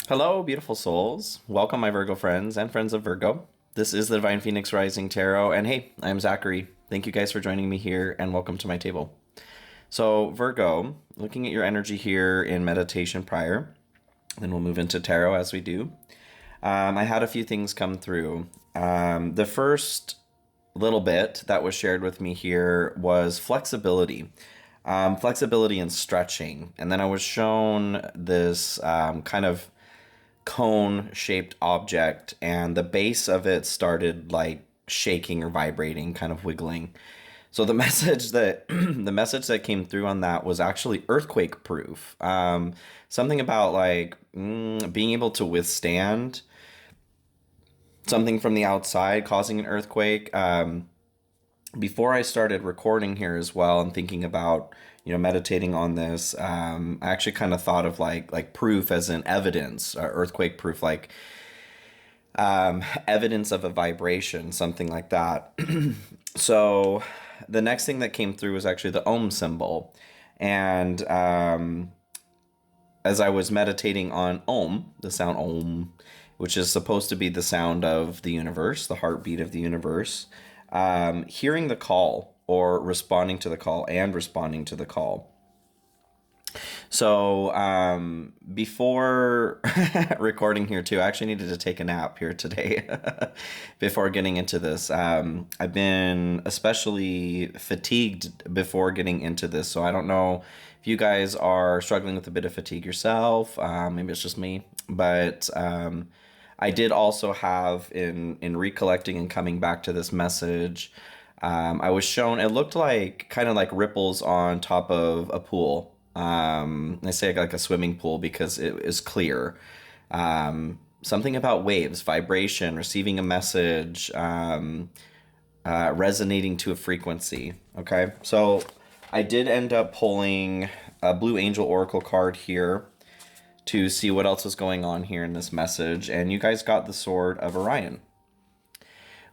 Hello, beautiful souls. Welcome, my Virgo friends and friends of Virgo. This is the Divine Phoenix Rising Tarot, and hey, I'm Zachary. Thank you guys for joining me here, and welcome to my table. So, Virgo, looking at your energy here in meditation prior, then we'll move into tarot as we do. I had a few things come through. The first little bit that was shared with me here was flexibility. Flexibility and stretching. And then I was shown this kind of cone shaped object, and the base of it started like shaking or vibrating, kind of wiggling. So the message that the message that came through on that was actually earthquake proof. Something about like being able to withstand something from the outside causing an earthquake. Before I started recording here as well and thinking about, meditating on this, I actually kind of thought of like proof as in evidence, earthquake proof, like evidence of a vibration, something like that. So the next thing that came through was actually the Om symbol. And as I was meditating on Om, the sound Om, which is supposed to be the sound of the universe, the heartbeat of the universe, hearing the call or responding to the call and responding to the call. So before recording here too, I actually needed to take a nap here today before getting into this. I've been especially fatigued before getting into this, so I don't know if you guys are struggling with a bit of fatigue yourself. Maybe it's just me, but I did also have in recollecting and coming back to this message, I was shown, it looked like kind of like ripples on top of a pool. I say like a swimming pool because it is clear. Something about waves, vibration, receiving a message, resonating to a frequency. Okay, so I did end up pulling a Blue Angel Oracle card here to see what else was going on here in this message, and you guys got the Sword of Orion,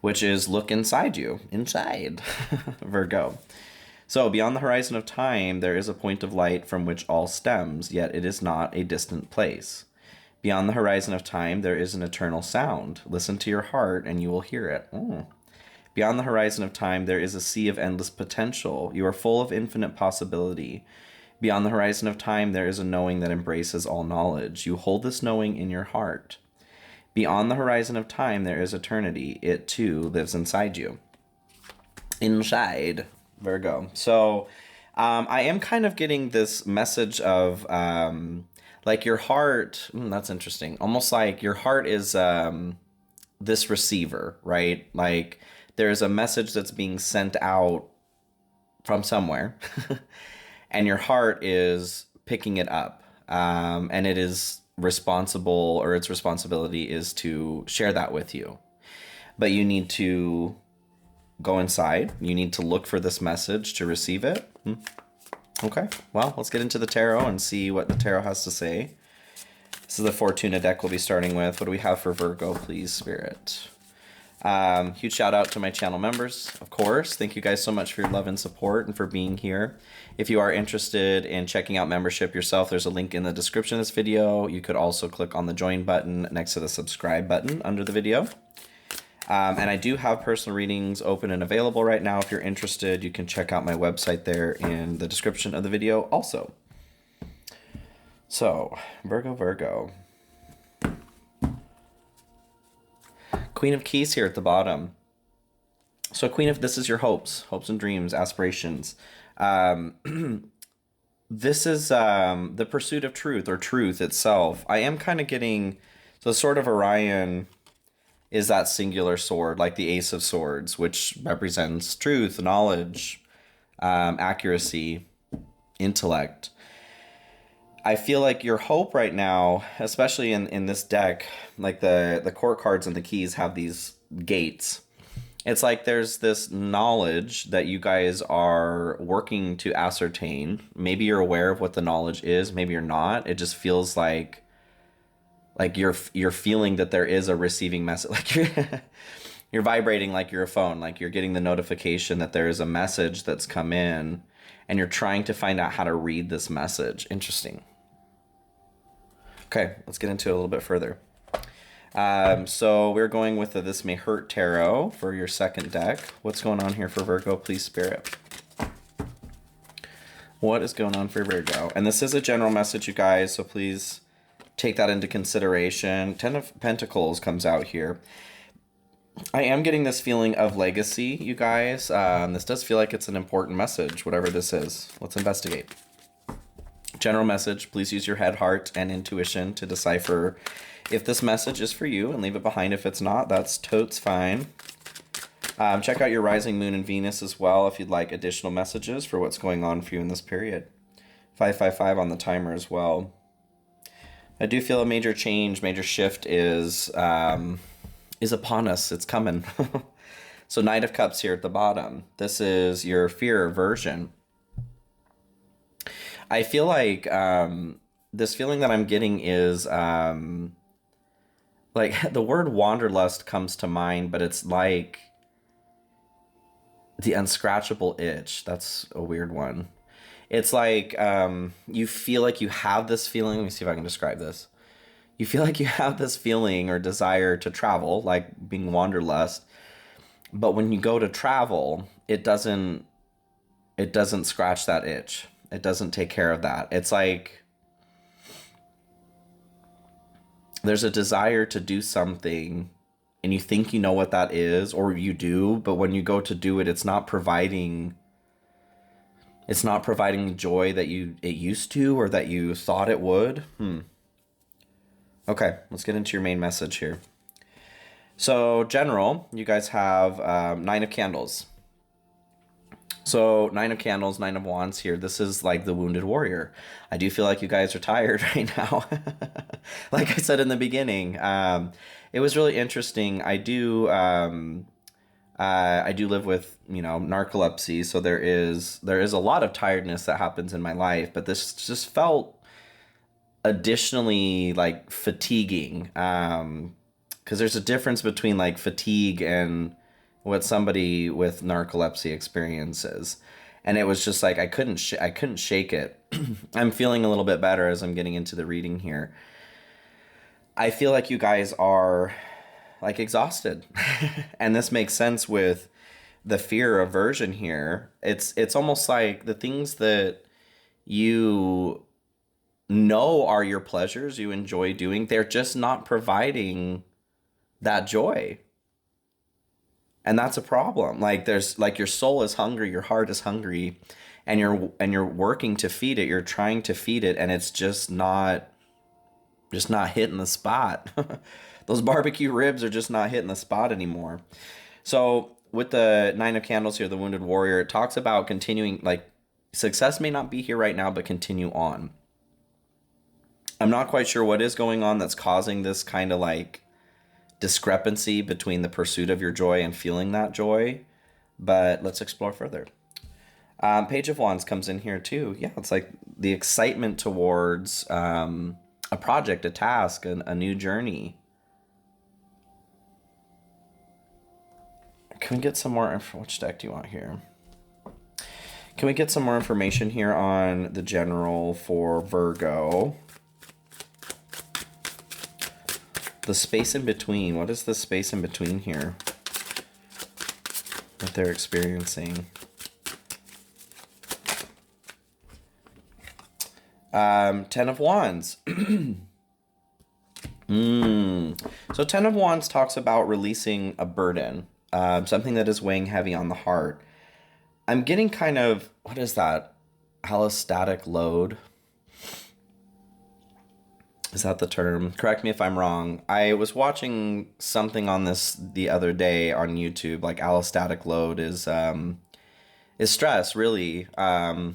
which is look inside you, inside, Virgo. So, beyond the horizon of time, there is a point of light from which all stems, yet it is not a distant place. Beyond the horizon of time, there is an eternal sound. Listen to your heart, and you will hear it. Beyond the horizon of time, there is a sea of endless potential. You are full of infinite possibility. Beyond the horizon of time, there is a knowing that embraces all knowledge. You hold this knowing in your heart. Beyond the horizon of time, there is eternity. It, too, lives inside you. Inside. Virgo. So I am kind of getting this message of like your heart. That's interesting. Almost like your heart is this receiver, right? Like there's a message that's being sent out from somewhere, and your heart is picking it up. And it is responsible, or its responsibility is to share that with you. But you need to go inside. You need to look for this message to receive it. Okay, well, let's get into the tarot and see what the tarot has to say. This is the Fortuna deck we'll be starting with. What do we have for Virgo, please, Spirit? Huge shout out to my channel members, of course. Thank you guys so much for your love and support and for being here. If you are interested in checking out membership yourself, there's a link in the description of this video. You could also click on the join button next to the subscribe button under the video. And I do have personal readings open and available right now. If you're interested, you can check out my website there in the description of the video also. So, Virgo. Queen of Keys here at the bottom. So this is your hopes and dreams, aspirations. This is the pursuit of truth, or truth itself. I am kind of getting, so the Sword of Orion is that singular sword, like the Ace of Swords, which represents truth, knowledge, accuracy, intellect. I feel like your hope right now, especially in this deck, like the court cards and the keys have these gates. It's like there's this knowledge that you guys are working to ascertain. Maybe you're aware of what the knowledge is, maybe you're not. It just feels like you're feeling that there is a receiving message, like you're vibrating like you're a phone, like you're getting the notification that there is a message that's come in, and you're trying to find out how to read this message. Interesting. Okay, let's get into it a little bit further. So we're going with the This May Hurt Tarot for your second deck. What's going on here for Virgo, please, Spirit? What is going on for Virgo? And this is a general message, you guys, so please take that into consideration. Ten of Pentacles comes out here. I am getting this feeling of legacy, you guys. This does feel like it's an important message, whatever this is. Let's investigate. General message, please use your head, heart, and intuition to decipher if this message is for you and leave it behind if it's not. That's totes fine. Check out your rising moon and Venus as well if you'd like additional messages for what's going on for you in this period. 555 on the timer as well. I do feel a major change, major shift is upon us. It's coming. So Knight of Cups here at the bottom. This is your fear aversion. I feel like this feeling that I'm getting is like the word wanderlust comes to mind, but it's like the unscratchable itch. That's a weird one. It's like you feel like you have this feeling. Let me see if I can describe this. You feel like you have this feeling or desire to travel, like being wanderlust. But when you go to travel, it doesn't scratch that itch. It doesn't take care of that. It's like there's a desire to do something and you think you know what that is, or you do, but when you go to do it, it's not providing joy that it used to or that you thought it would. Okay, let's get into your main message here. So, general, you guys have Nine of Candles. So, Nine of Candles, Nine of Wands here. This is like the wounded warrior. I do feel like you guys are tired right now. Like I said in the beginning, it was really interesting. I do live with, narcolepsy, so there is a lot of tiredness that happens in my life, but this just felt additionally like fatiguing, because there's a difference between like fatigue and what somebody with narcolepsy experiences, and it was just like I couldn't shake it. I'm feeling a little bit better as I'm getting into the reading here. I feel like you guys are like exhausted, and this makes sense with the fear aversion here. It's almost like the things that you know are your pleasures, you enjoy doing, they're just not providing that joy. And that's a problem. Like there's like your soul is hungry, your heart is hungry, and you're working to feed it, you're trying to feed it, and it's just not hitting the spot. Those barbecue ribs are just not hitting the spot anymore. So with the Nine of Candles here, the wounded warrior, it talks about continuing, like success may not be here right now, but continue on. I'm not quite sure what is going on that's causing this kind of like discrepancy between the pursuit of your joy and feeling that joy, but let's explore further. Page of Wands comes in here too. Yeah, it's like the excitement towards a project, a task, a new journey. Can we get some more which deck do you want here? Can we get some more information here on the general for Virgo? The space in between. What is the space in between here that they're experiencing? Ten of Wands. So Ten of Wands talks about releasing a burden, something that is weighing heavy on the heart. I'm getting kind of, what is that? Allostatic load. Is that the term? Correct me if I'm wrong. I was watching something on this the other day on YouTube. Like allostatic load is stress, really.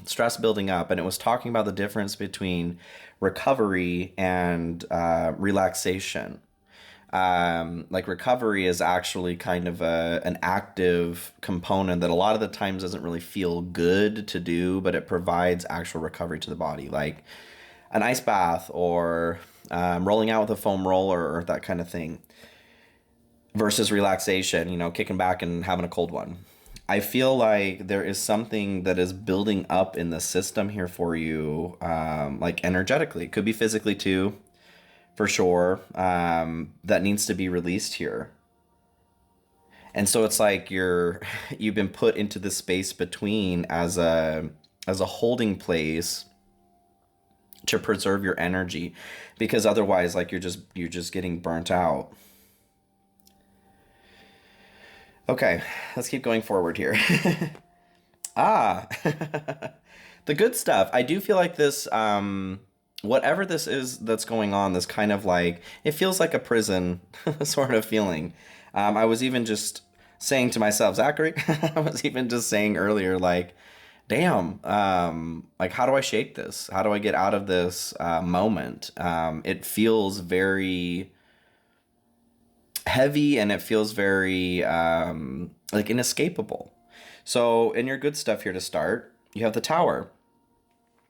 Stress building up. And it was talking about the difference between recovery and relaxation. Like recovery is actually kind of an active component that a lot of the times doesn't really feel good to do, but it provides actual recovery to the body. Like an ice bath or rolling out with a foam roller or that kind of thing, versus relaxation, kicking back and having a cold one. I feel like there is something that is building up in the system here for you, like energetically. It could be physically too. for sure, that needs to be released here. And so it's like you've been put into the space between as a holding place to preserve your energy, because otherwise like you're just getting burnt out. Okay, let's keep going forward here. Ah, the good stuff. I do feel like this, whatever this is that's going on, this kind of like, it feels like a prison sort of feeling. I was even just saying to myself, Zachary, I was even just saying earlier, like, damn, like, how do I shake this? How do I get out of this moment? It feels very heavy and it feels very like inescapable. So, in your good stuff here to start, you have the tower.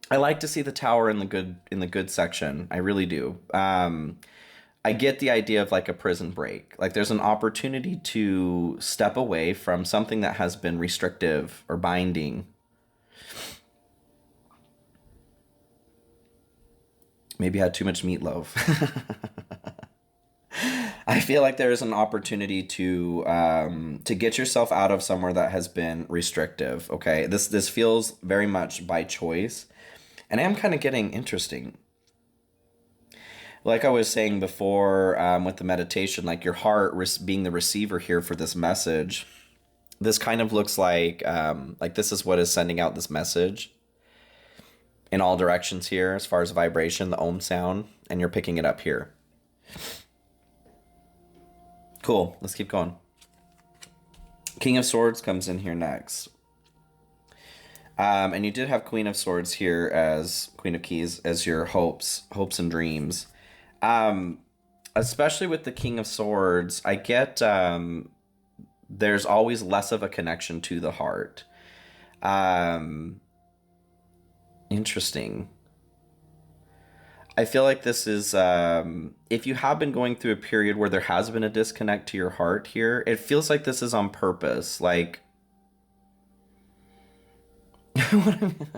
I like to see the tower in the good section. I really do. I get the idea of like a prison break. Like there's an opportunity to step away from something that has been restrictive or binding. Maybe had too much meatloaf. I feel like there is an opportunity to get yourself out of somewhere that has been restrictive. Okay, this feels very much by choice, and I am kind of getting interesting. Like I was saying before, with the meditation, like your heart being the receiver here for this message. This kind of looks like this is what is sending out this message in all directions here, as far as vibration, the Om sound, and you're picking it up here. Cool. Let's keep going. King of Swords comes in here next. And you did have Queen of Swords here as Queen of Keys as your hopes and dreams. Um, Especially with the King of Swords, I get there's always less of a connection to the heart. Um, Interesting. I feel like this is, if you have been going through a period where there has been a disconnect to your heart here, it feels like this is on purpose. Like, I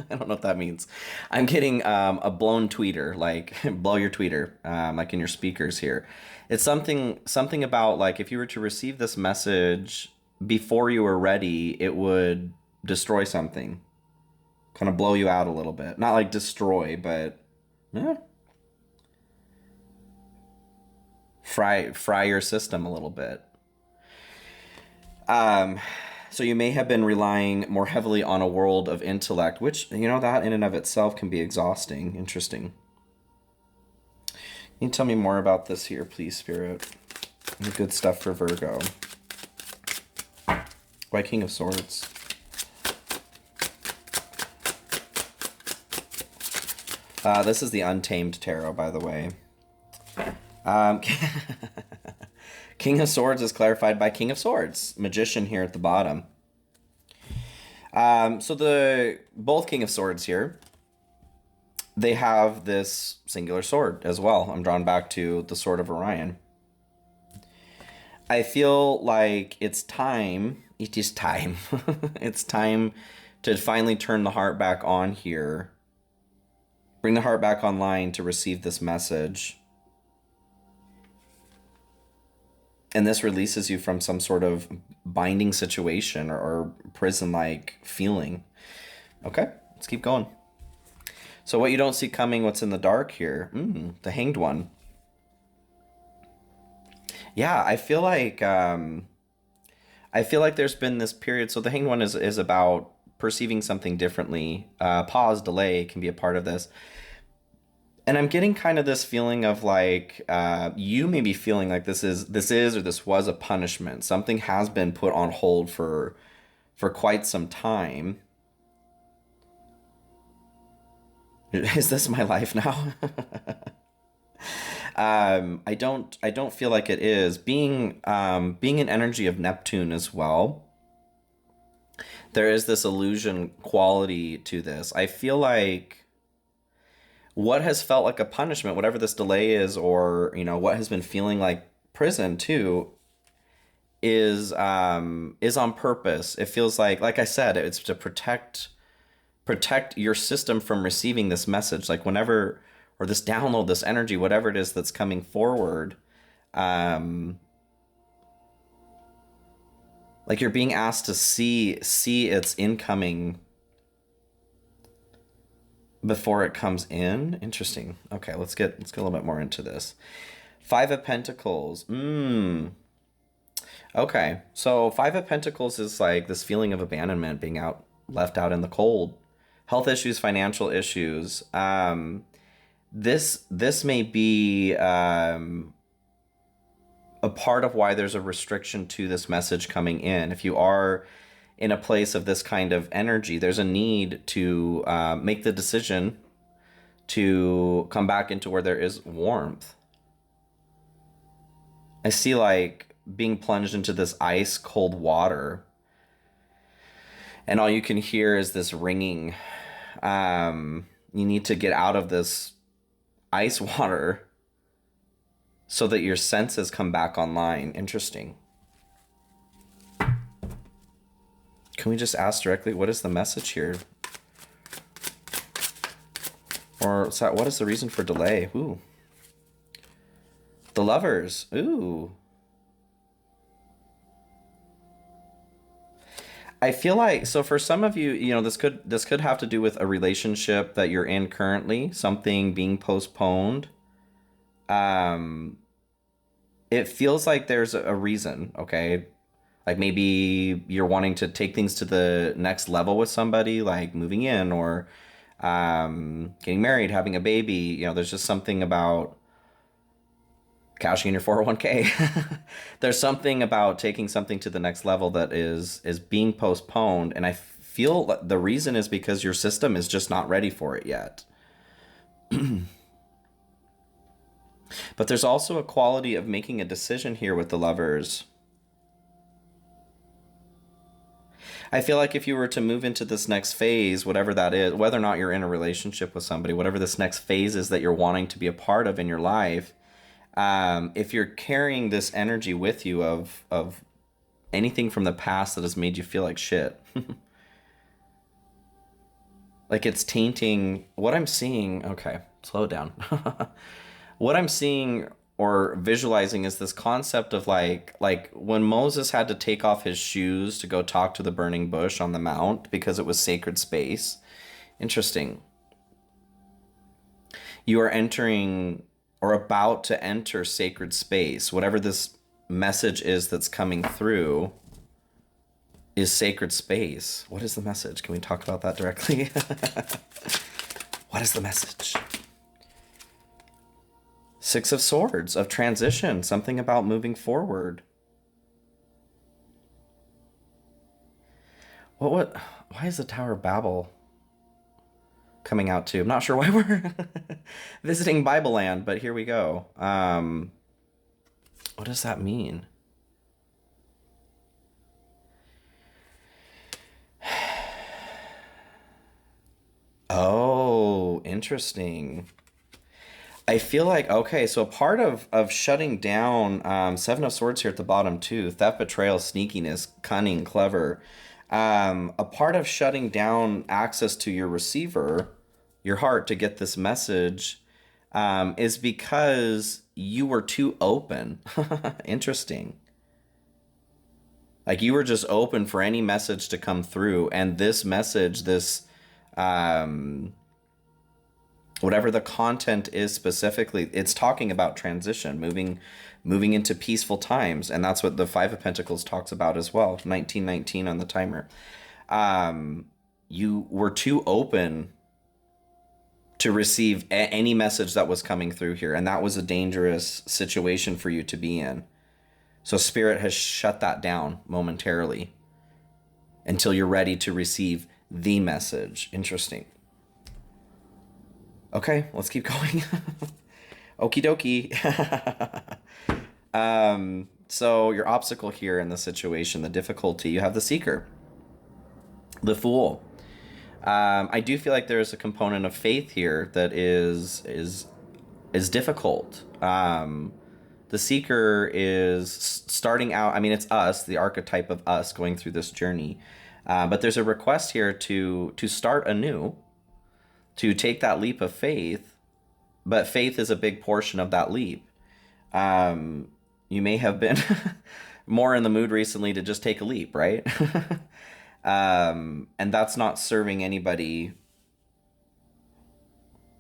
don't know what that means. I'm getting a blown tweeter, like blow your tweeter, like in your speakers here. It's something about like if you were to receive this message before you were ready, it would destroy something, kind of blow you out a little bit. Not like destroy, but yeah, fry your system a little bit. Um, so you may have been relying more heavily on a world of intellect, which, you know, that in and of itself can be exhausting. Interesting. Can you tell me more about this here, please, Spirit? The good stuff for Virgo. Why King of Swords? This is the Untamed Tarot, by the way. Um, King of Swords is clarified by King of Swords, Magician here at the bottom. So the both King of Swords here, they have this singular sword as well. I'm drawn back to the Sword of Orion. I feel like it's time. It is time. It's time to finally turn the heart back on here. Bring the heart back online to receive this message. And this releases you from some sort of binding situation or prison-like feeling. Okay, let's keep going. So what you don't see coming, what's in the dark here? The Hanged One. Yeah, I feel like there's been this period. So the Hanged One is about perceiving something differently. Pause, delay can be a part of this. And I'm getting kind of this feeling of like you may be feeling like this is or this was a punishment. Something has been put on hold for quite some time. Is this my life now? I don't feel like it is. Being an energy of Neptune as well, there is this illusion quality to this. I feel like what has felt like a punishment, whatever this delay is, or you know what has been feeling like prison too, is on purpose. It feels like I said, it's to protect your system from receiving this message. Like or this download, this energy, whatever it is that's coming forward. Um, like you're being asked to see its incoming before it comes in. Interesting. Okay, let's get a little bit more into this. Five of Pentacles. Okay, so Five of Pentacles is like this feeling of abandonment, being left out in the cold. Health issues, financial issues. This may be a part of why there's a restriction to this message coming in. If you are in a place of this kind of energy, there's a need to make the decision to come back into where there is warmth. I see like being plunged into this ice cold water, and all you can hear is this ringing. You need to get out of this ice water so that your senses come back online. Interesting. Can we just ask directly, what is the message here? Or what is the reason for delay? Ooh. The Lovers. Ooh. I feel like, so for some of you, this could have to do with a relationship that you're in currently, something being postponed. It feels like there's a reason, okay? Like maybe you're wanting to take things to the next level with somebody, like moving in or getting married, having a baby. There's just something about cashing in your 401k. There's something about taking something to the next level that is being postponed, and I feel the reason is because your system is just not ready for it yet. But there's also a quality of making a decision here with the Lovers. I feel like if you were to move into this next phase, whatever that is, whether or not you're in a relationship with somebody, whatever this next phase is that you're wanting to be a part of in your life, if you're carrying this energy with you of anything from the past that has made you feel like shit, like it's tainting what I'm seeing. Okay, slow it down. What I'm seeing or visualizing is this concept of like when Moses had to take off his shoes to go talk to the burning bush on the mount because it was sacred space. Interesting. You are entering or about to enter sacred space. Whatever this message is that's coming through is sacred space. What is the message? Can we talk about that directly? What is the message? Six of Swords, of transition, something about moving forward. Why is the Tower of Babel coming out too? I'm not sure why we're visiting Bible land, but here we go. What does that mean? Oh, interesting. I feel like, okay, so part of shutting down, Seven of Swords here at the bottom too, theft, betrayal, sneakiness, cunning, clever. A part of shutting down access to your receiver, your heart, to get this message, is because you were too open. Interesting. Like you were just open for any message to come through, and this message, um, whatever the content is specifically, it's talking about transition, moving into peaceful times, and that's what the Five of Pentacles talks about as well. 1919 on the timer. You were too open to receive any message that was coming through here, and that was a dangerous situation for you to be in. So Spirit has shut that down momentarily until you're ready to receive the message. Interesting. Okay, let's keep going. Okie dokie. So your obstacle here in the situation, the difficulty, you have the Seeker, the Fool. I do feel like there's a component of faith here that is difficult. The Seeker is starting out. I mean, it's us, the archetype of us going through this journey. But there's a request here to start anew, to take that leap of faith, But faith is a big portion of that leap. Um, you may have been more in the mood recently to just take a leap, right? And that's not serving anybody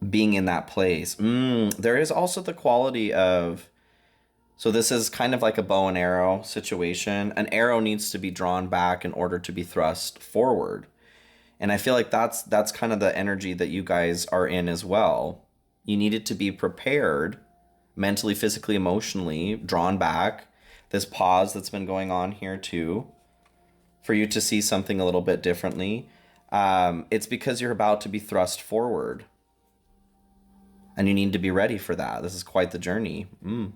being in that place. There is also the quality of, so this is kind of like a bow and arrow situation. An arrow needs to be drawn back in order to be thrust forward. And I feel like that's kind of the energy that you guys are in as well. You needed to be prepared mentally, physically, emotionally, drawn back. This pause that's been going on here too, for you to see something a little bit differently. It's because you're about to be thrust forward. And you need to be ready for that. This is quite the journey. Ooh,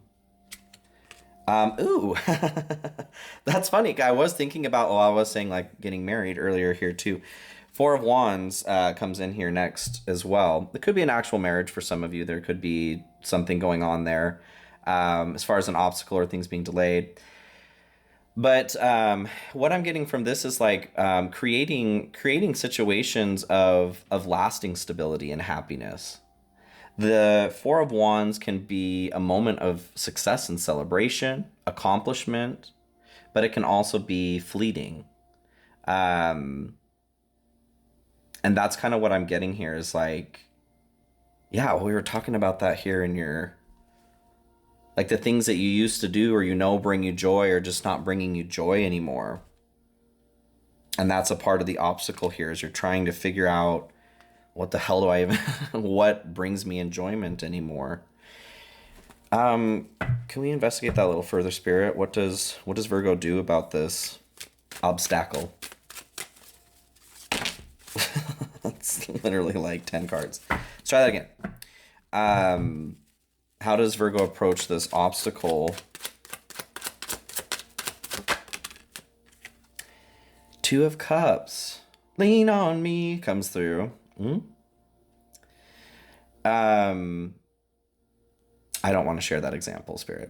that's funny. I was thinking about, well, I was saying like getting married earlier here too. Four of Wands comes in here next as well. It could be an actual marriage for some of you. There could be something going on there as far as an obstacle or things being delayed. But what I'm getting from this is like creating situations of lasting stability and happiness. The Four of Wands can be a moment of success and celebration, accomplishment, but it can also be fleeting. Um, and that's kind of what I'm getting here is like, yeah, well, we were talking about that here in your, like the things that you used to do or bring you joy are just not bringing you joy anymore. And that's a part of the obstacle here is you're trying to figure out what the hell do I even, what brings me enjoyment anymore? Can we investigate that a little further, Spirit? What does Virgo do about this obstacle? That's literally like 10 cards. Let's try that again. How does Virgo approach this obstacle? Two of Cups. Lean on me comes through. I don't want to share that example, Spirit.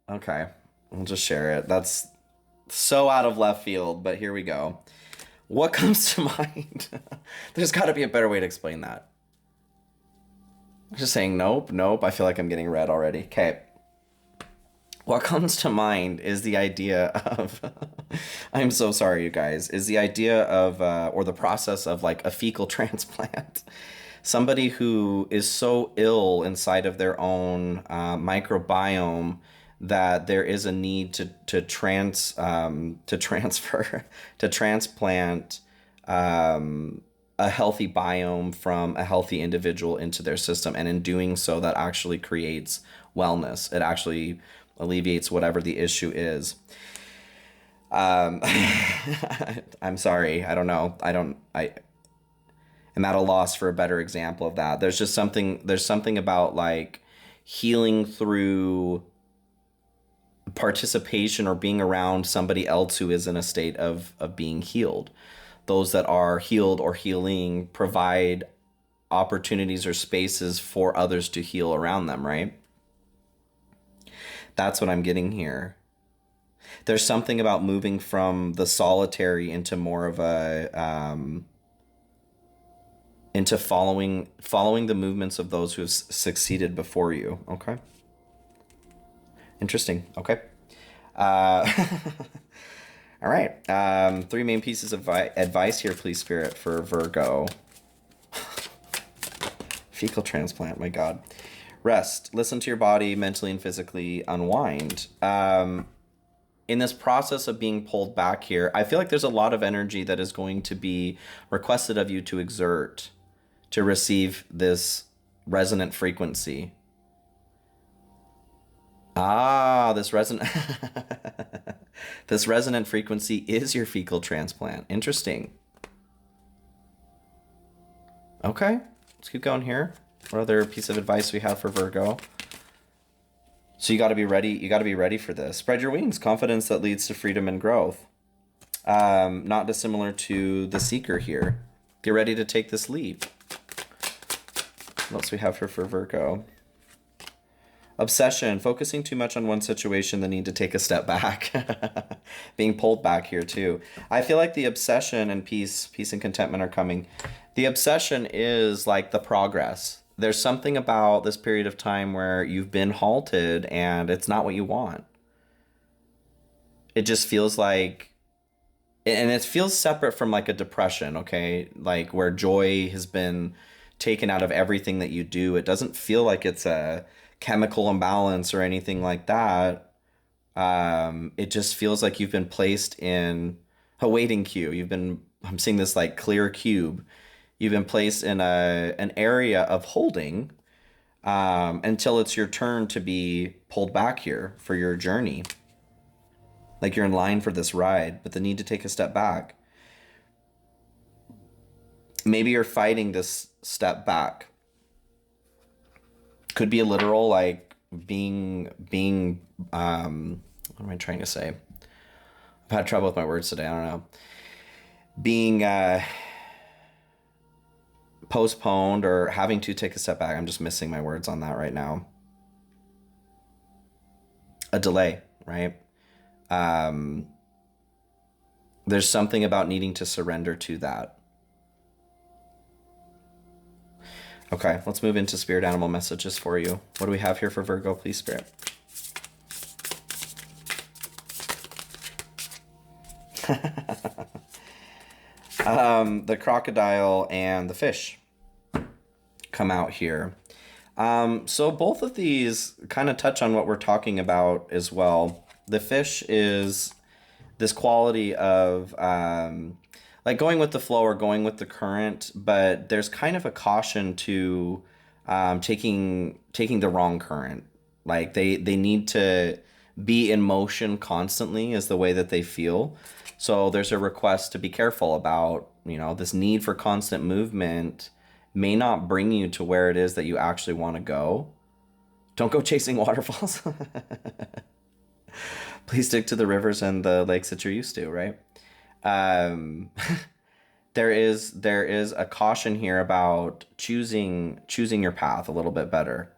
Okay. We'll just share it. That's so out of left field, but here we go. What comes to mind? There's got to be a better way to explain that. Just saying nope. I feel like I'm getting red already. Okay. What comes to mind is the idea of, I'm so sorry, you guys, is the idea of, or the process of like a fecal transplant. Somebody who is so ill inside of their own microbiome that there is a need to transplant a healthy biome from a healthy individual into their system. And in doing so, that actually creates wellness. It actually alleviates whatever the issue is. I'm sorry. I don't know. I am at a loss for a better example of that. There's something about like healing through participation or being around somebody else who is in a state of being healed. Those that are healed or healing provide opportunities or spaces for others to heal around them, right? That's what I'm getting here. There's something about moving from the solitary into more of a into following the movements of those who have succeeded before you. Okay. Interesting. Okay. All right. Three main pieces of advice here, please, Spirit, for Virgo. Fecal transplant. My God. Rest. Listen to your body mentally and physically. Unwind. In this process of being pulled back here, I feel like there's a lot of energy that is going to be requested of you to exert to receive this resonant frequency. This resonant this resonant frequency is your fecal transplant. Interesting. Okay, let's keep going here. What other piece of advice we have for Virgo? So you got to be ready. You got to be ready for this. Spread your wings. Confidence that leads to freedom and growth. Not dissimilar to the Seeker here. Get ready to take this leap. What else we have here for Virgo? Obsession. Focusing too much on one situation, the need to take a step back. Being pulled back here too. I feel like the obsession and peace and contentment are coming. The obsession is like the progress. There's something about this period of time where you've been halted and it's not what you want. It just feels like, and it feels separate from like a depression, okay? Like where joy has been taken out of everything that you do. It doesn't feel like it's a chemical imbalance or anything like that. It just feels like you've been placed in a waiting queue. I'm seeing this like clear cube. You've been placed in an area of holding until it's your turn to be pulled back here for your journey. Like you're in line for this ride, but the need to take a step back. Maybe you're fighting this step back. Could be a literal like being what am I trying to say? I've had trouble with my words today. I don't know. Being postponed or having to take a step back. I'm just missing my words on that right now. A delay, right? There's something about needing to surrender to that. Okay, let's move into spirit animal messages for you. What do we have here for Virgo, please, Spirit? The crocodile and the fish come out here. So both of these kind of touch on what we're talking about as well. The fish is this quality of like going with the flow or going with the current, but there's kind of a caution to taking the wrong current. Like they need to be in motion constantly is the way that they feel. So there's a request to be careful about, this need for constant movement may not bring you to where it is that you actually want to go. Don't go chasing waterfalls. Please stick to the rivers and the lakes that you're used to, right? There is a caution here about choosing your path a little bit better,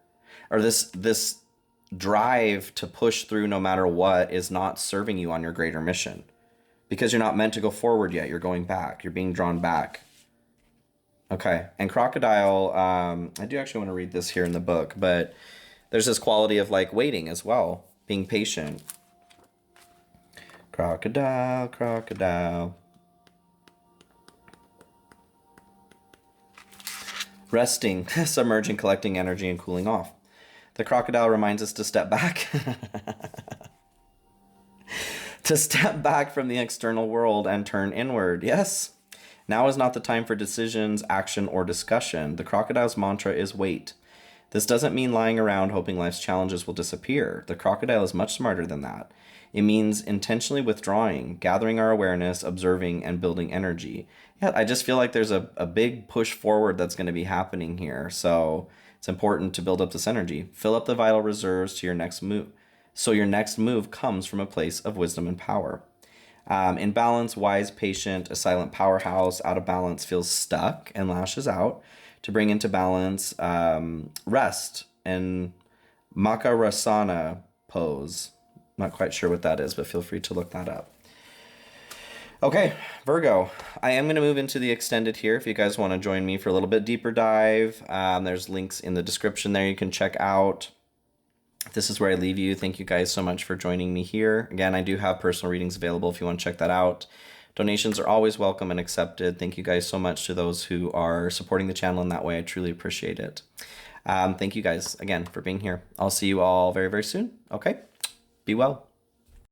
or this drive to push through no matter what is not serving you on your greater mission, because you're not meant to go forward yet. You're going back. You're being drawn back. Okay, and crocodile. I do actually want to read this here in the book, but there's this quality of like waiting as well, being patient. Crocodile, crocodile. Resting, submerging, collecting energy, and cooling off. The crocodile reminds us to step back. To step back from the external world and turn inward. Yes. Now is not the time for decisions, action, or discussion. The crocodile's mantra is wait. This doesn't mean lying around hoping life's challenges will disappear. The crocodile is much smarter than that. It means intentionally withdrawing, gathering our awareness, observing, and building energy. Yeah, I just feel like there's a big push forward that's going to be happening here. So it's important to build up this energy. Fill up the vital reserves to your next move. So your next move comes from a place of wisdom and power. In balance, wise, patient, a silent powerhouse. Out of balance, feels stuck and lashes out. To bring into balance, rest and Makarasana pose. Not quite sure what that is, but feel free to look that up. Okay, Virgo, I am going to move into the extended here if you guys want to join me for a little bit deeper dive. There's links in the description there you can check out. This is where I leave you. Thank you guys so much for joining me here. Again, I do have personal readings available if you want to check that out. Donations are always welcome and accepted. Thank you guys so much to those who are supporting the channel in that way. I truly appreciate it. Thank you guys again for being here. I'll see you all very, very soon. Okay? Be well.